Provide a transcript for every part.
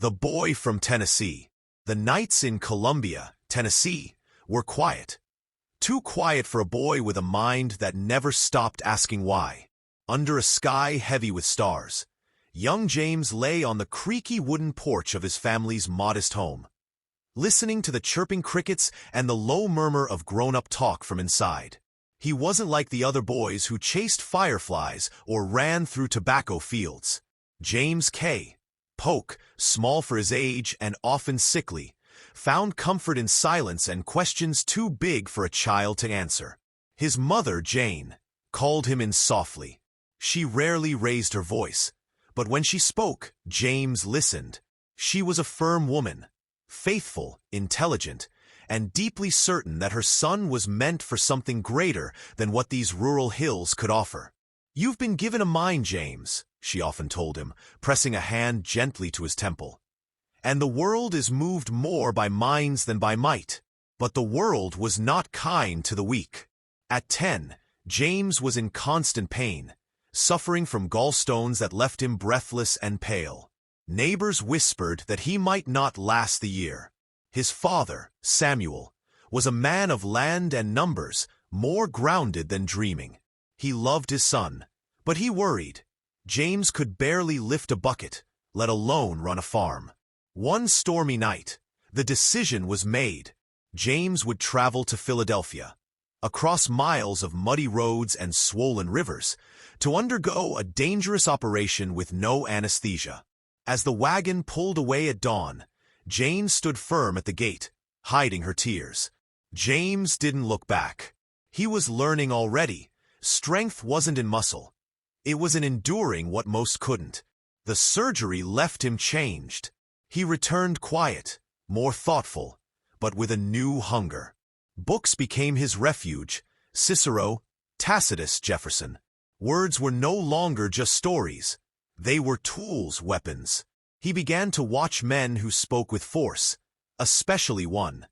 The boy from Tennessee. The nights in Columbia, Tennessee, were quiet. Too quiet for a boy with a mind that never stopped asking why. Under a sky heavy with stars, young James lay on the creaky wooden porch of his family's modest home, listening to the chirping crickets and the low murmur of grown-up talk from inside. He wasn't like the other boys who chased fireflies or ran through tobacco fields. James K. Polk, small for his age and often sickly, found comfort in silence and questions too big for a child to answer. His mother, Jane, called him in softly. She rarely raised her voice, but when she spoke, James listened. She was a firm woman, faithful, intelligent, and deeply certain that her son was meant for something greater than what these rural hills could offer. "You've been given a mind, James," she often told him, pressing a hand gently to his temple. "And the world is moved more by minds than by might." But the world was not kind to the weak. At 10, James was in constant pain, suffering from gallstones that left him breathless and pale. Neighbors whispered that he might not last the year. His father, Samuel, was a man of land and numbers, more grounded than dreaming. He loved his son, but he worried. James could barely lift a bucket, let alone run a farm. One stormy night, the decision was made. James would travel to Philadelphia, across miles of muddy roads and swollen rivers, to undergo a dangerous operation with no anesthesia. As the wagon pulled away at dawn, Jane stood firm at the gate, hiding her tears. James didn't look back. He was learning already. Strength wasn't in muscle. It was in enduring what most couldn't. The surgery left him changed. He returned quiet, more thoughtful, but with a new hunger. Books became his refuge. Cicero, Tacitus, Jefferson. Words were no longer just stories. They were tools, weapons. He began to watch men who spoke with force, especially one,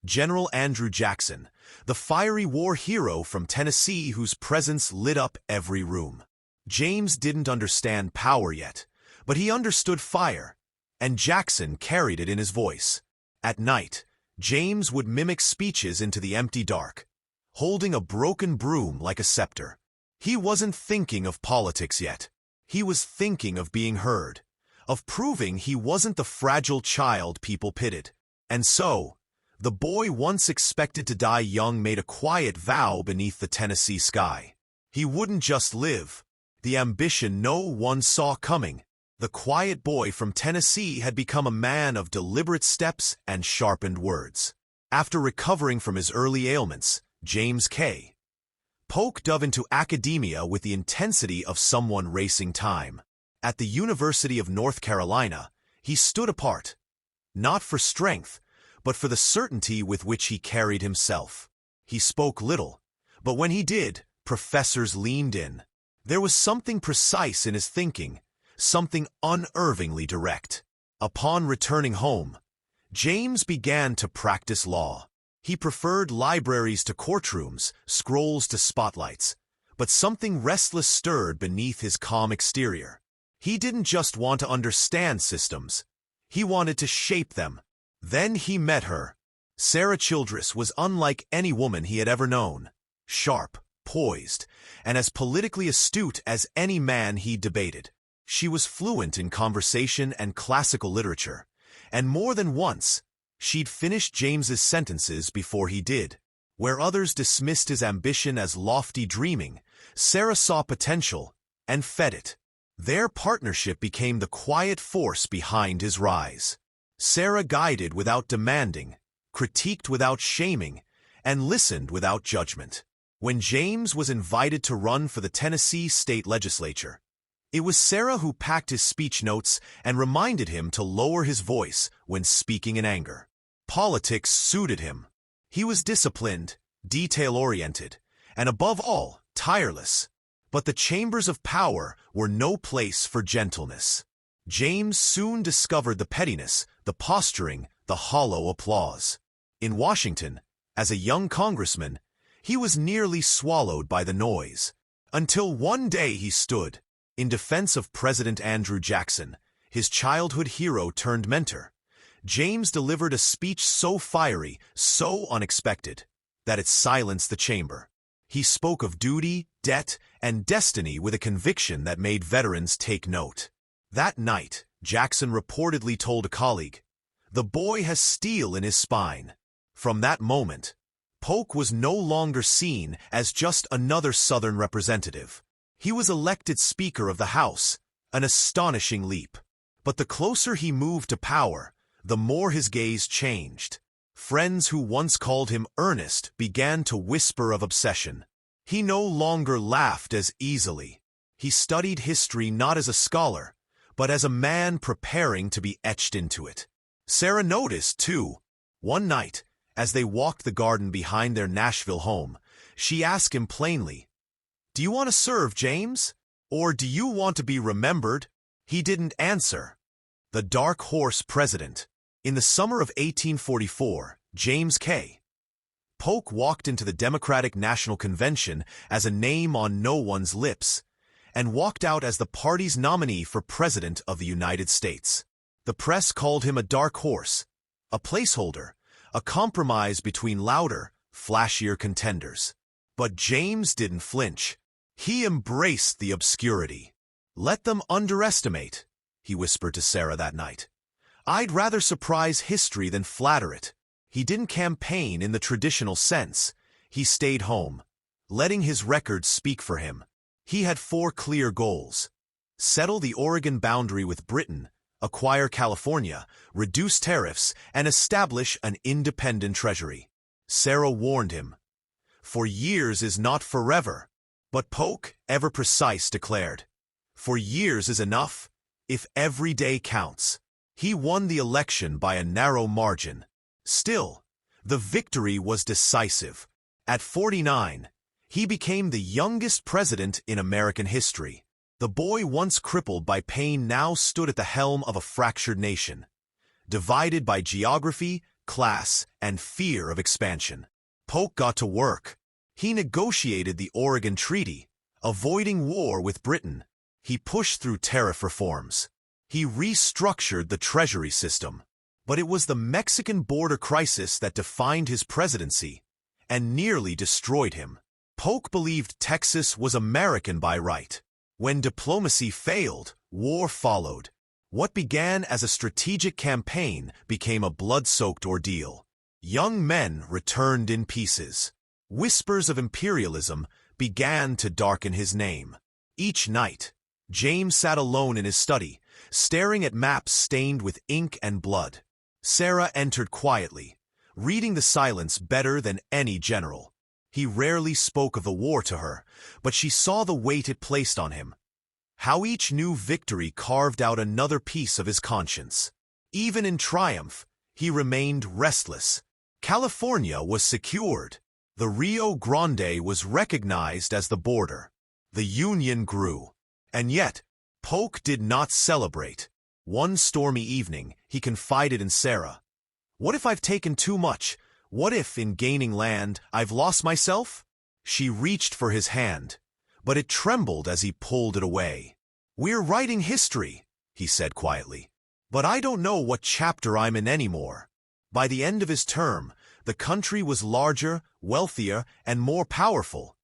General Andrew Jackson, the fiery war hero from Tennessee whose presence lit up every room. James didn't understand power yet, but he understood fire, and Jackson carried it in his voice. At night, James would mimic speeches into the empty dark, holding a broken broom like a scepter. He wasn't thinking of politics yet. He was thinking of being heard, of proving he wasn't the fragile child people pitied. And so, the boy once expected to die young made a quiet vow beneath the Tennessee sky. He wouldn't just live. The ambition no one saw coming. The quiet boy from Tennessee had become a man of deliberate steps and sharpened words. After recovering from his early ailments, James K. Polk dove into academia with the intensity of someone racing time. At the University of North Carolina, he stood apart, not for strength, but for the certainty with which he carried himself. He spoke little, but when he did, professors leaned in. There was something precise in his thinking, something unervingly direct. Upon returning home, James began to practice law. He preferred libraries to courtrooms, scrolls to spotlights, but something restless stirred beneath his calm exterior. He didn't just want to understand systems. He wanted to shape them. Then he met her. Sarah Childress was unlike any woman he had ever known. Sharp, poised, and as politically astute as any man he'd debated. She was fluent in conversation and classical literature, and more than once, she'd finished James's sentences before he did. Where others dismissed his ambition as lofty dreaming, Sarah saw potential and fed it. Their partnership became the quiet force behind his rise. Sarah guided without demanding, critiqued without shaming, and listened without judgment. When James was invited to run for the Tennessee state legislature, it was Sarah who packed his speech notes and reminded him to lower his voice when speaking in anger. Politics suited him. He was disciplined, detail-oriented, and above all, tireless. But the chambers of power were no place for gentleness. James soon discovered the pettiness, the posturing, the hollow applause. In Washington, as a young congressman, he was nearly swallowed by the noise, until one day he stood, in defense of President Andrew Jackson, his childhood hero turned mentor. James delivered a speech so fiery, so unexpected, that it silenced the chamber. He spoke of duty, debt, and destiny with a conviction that made veterans take note. That night, Jackson reportedly told a colleague, "The boy has steel in his spine." From that moment, Polk was no longer seen as just another Southern representative. He was elected Speaker of the House, an astonishing leap. But the closer he moved to power, the more his gaze changed. Friends who once called him earnest began to whisper of obsession. He no longer laughed as easily. He studied history not as a scholar, but as a man preparing to be etched into it. Sarah noticed, too. One night, as they walked the garden behind their Nashville home, she asked him plainly, "Do you want to serve, James? Or do you want to be remembered?" He didn't answer. The dark horse president. In the summer of 1844, James K. Polk walked into the Democratic National Convention as a name on no one's lips, and walked out as the party's nominee for President of the United States. The press called him a dark horse, a placeholder, a compromise between louder, flashier contenders. But James didn't flinch. He embraced the obscurity. "Let them underestimate," he whispered to Sarah that night. "I'd rather surprise history than flatter it." He didn't campaign in the traditional sense. He stayed home, letting his record speak for him. He had 4 clear goals: settle the Oregon boundary with Britain, acquire California, reduce tariffs, and establish an independent treasury. Sarah warned him, "For years is not forever." But Polk, ever precise, declared, "For years is enough, if every day counts." He won the election by a narrow margin. Still, the victory was decisive. At 49, he became the youngest president in American history. The boy once crippled by pain now stood at the helm of a fractured nation, divided by geography, class, and fear of expansion. Polk got to work. He negotiated the Oregon Treaty, avoiding war with Britain. He pushed through tariff reforms. He restructured the treasury system. But it was the Mexican border crisis that defined his presidency and nearly destroyed him. Polk believed Texas was American by right. When diplomacy failed, war followed. What began as a strategic campaign became a blood-soaked ordeal. Young men returned in pieces. Whispers of imperialism began to darken his name. Each night, James sat alone in his study, staring at maps stained with ink and blood. Sarah entered quietly, reading the silence better than any general. He rarely spoke of the war to her, but she saw the weight it placed on him. How each new victory carved out another piece of his conscience. Even in triumph, he remained restless. California was secured. The Rio Grande was recognized as the border. The Union grew. And yet, Polk did not celebrate. One stormy evening, he confided in Sarah, "What if I've taken too much? What if, in gaining land, I've lost myself?" She reached for his hand, but it trembled as he pulled it away. "We're writing history," he said quietly, "but I don't know what chapter I'm in anymore." By the end of his term, the country was larger, wealthier, and more powerful,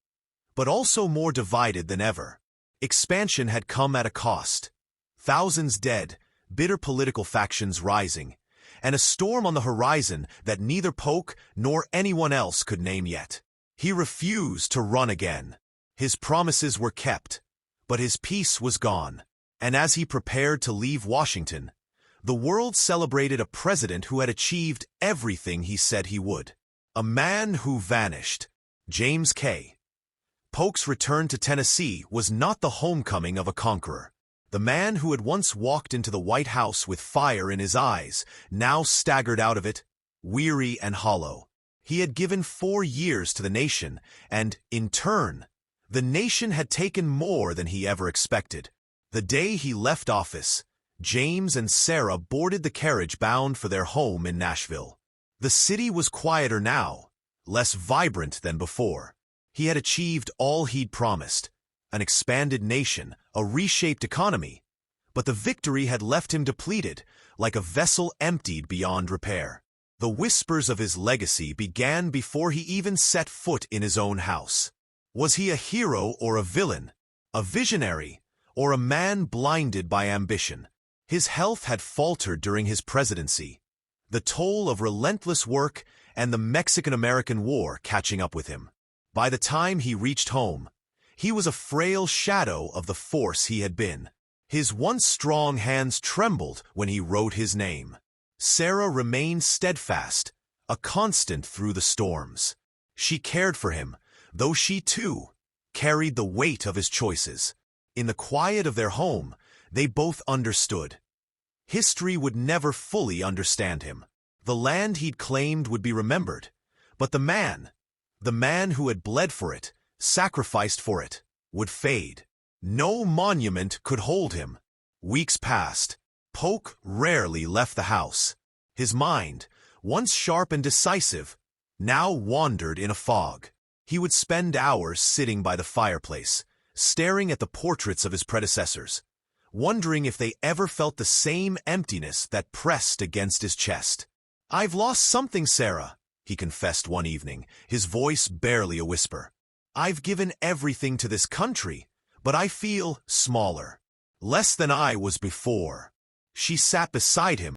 but also more divided than ever. Expansion had come at a cost. Thousands dead, bitter political factions rising, and a storm on the horizon that neither Polk nor anyone else could name yet. He refused to run again. His promises were kept, but his peace was gone. And as he prepared to leave Washington, the world celebrated a president who had achieved everything he said he would. A man who vanished. James K. Polk's return to Tennessee was not the homecoming of a conqueror. The man who had once walked into the White House with fire in his eyes now staggered out of it, weary and hollow. He had given 4 years to the nation, and, in turn, the nation had taken more than he ever expected. The day he left office, James and Sarah boarded the carriage bound for their home in Nashville. The city was quieter now, less vibrant than before. He had achieved all he'd promised: an expanded nation, a reshaped economy. But the victory had left him depleted, like a vessel emptied beyond repair. The whispers of his legacy began before he even set foot in his own house. Was he a hero or a villain? A visionary, or a man blinded by ambition? His health had faltered during his presidency, the toll of relentless work and the Mexican-American War catching up with him. By the time he reached home, he was a frail shadow of the force he had been. His once strong hands trembled when he wrote his name. Sarah remained steadfast, a constant through the storms. She cared for him, though she, too, carried the weight of his choices. In the quiet of their home, they both understood. History would never fully understand him. The land he'd claimed would be remembered, but the man who had bled for it, sacrificed for it, would fade. No monument could hold him. Weeks passed. Polk rarely left the house. His mind, once sharp and decisive, now wandered in a fog. He would spend hours sitting by the fireplace, staring at the portraits of his predecessors, wondering if they ever felt the same emptiness that pressed against his chest. "I've lost something, Sarah," he confessed one evening, his voice barely a whisper. "I've given everything to this country, but I feel smaller, less than I was before." She sat beside him,